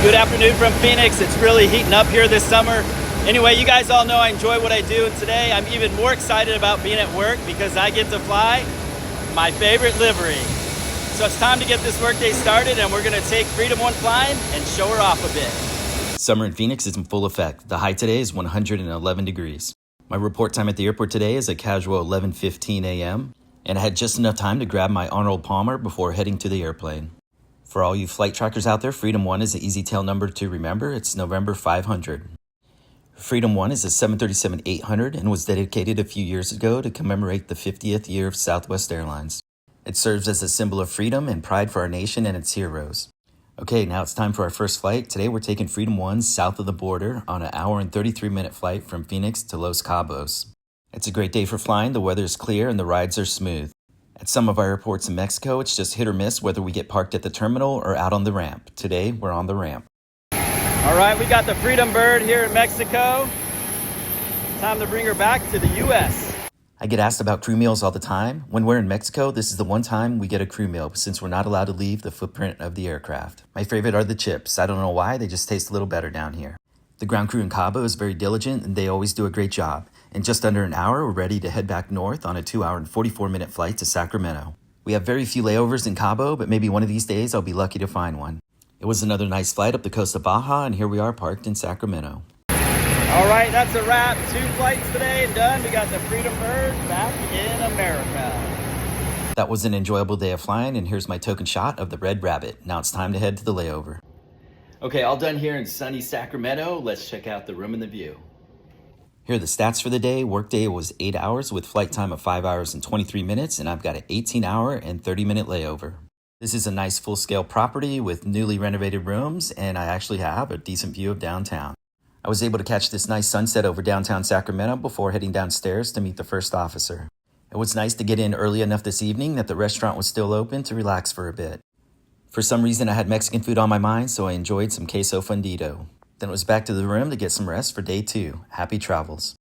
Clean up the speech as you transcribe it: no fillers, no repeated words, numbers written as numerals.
Good afternoon from Phoenix. It's really heating up here this summer. Anyway, you guys all know I enjoy what I do, and today I'm even more excited about being at work because I get to fly my favorite livery. So it's time to get this workday started, and we're gonna take Freedom 1 flying and show her off a bit. Summer in Phoenix is in full effect. The high today is 111 degrees. My report time at the airport today is a casual 11:15 a.m., and I had just enough time to grab my Arnold Palmer before heading to the airplane. For all you flight trackers out there, Freedom 1 is an easy tail number to remember. It's November 500. Freedom 1 is a 737-800 and was dedicated a few years ago to commemorate the 50th year of Southwest Airlines. It serves as a symbol of freedom and pride for our nation and its heroes. Okay, now it's time for our first flight. Today we're taking Freedom 1 south of the border on an hour and 33-minute flight from Phoenix to Los Cabos. It's a great day for flying. The weather is clear and the rides are smooth. At some of our airports in Mexico, it's just hit or miss whether we get parked at the terminal or out on the ramp. Today, we're on the ramp. All right, we got the Freedom Bird here in Mexico. Time to bring her back to the U.S. I get asked about crew meals all the time. When we're in Mexico, this is the one time we get a crew meal since we're not allowed to leave the footprint of the aircraft. My favorite are the chips. I don't know why, they just taste a little better down here. The ground crew in Cabo is very diligent and they always do a great job. In just under an hour, we're ready to head back north on a 2-hour and 44-minute flight to Sacramento. We have very few layovers in Cabo, but maybe one of these days I'll be lucky to find one. It was another nice flight up the coast of Baja, and here we are parked in Sacramento. All right, that's a wrap. 2 flights today and done. We got the Freedom Bird back in America. That was an enjoyable day of flying, and here's my token shot of the Red Rabbit. Now it's time to head to the layover. Okay, all done here in sunny Sacramento. Let's check out the room and the view. Here are the stats for the day. Workday was 8 hours with flight time of 5 hours and 23 minutes, and I've got an 18-hour and 30-minute layover. This is a nice full-scale property with newly renovated rooms, and I actually have a decent view of downtown. I was able to catch this nice sunset over downtown Sacramento before heading downstairs to meet the first officer. It was nice to get in early enough this evening that the restaurant was still open to relax for a bit. For some reason, I had Mexican food on my mind, so I enjoyed some queso fundido. Then it was back to the room to get some rest for day 2. Happy travels.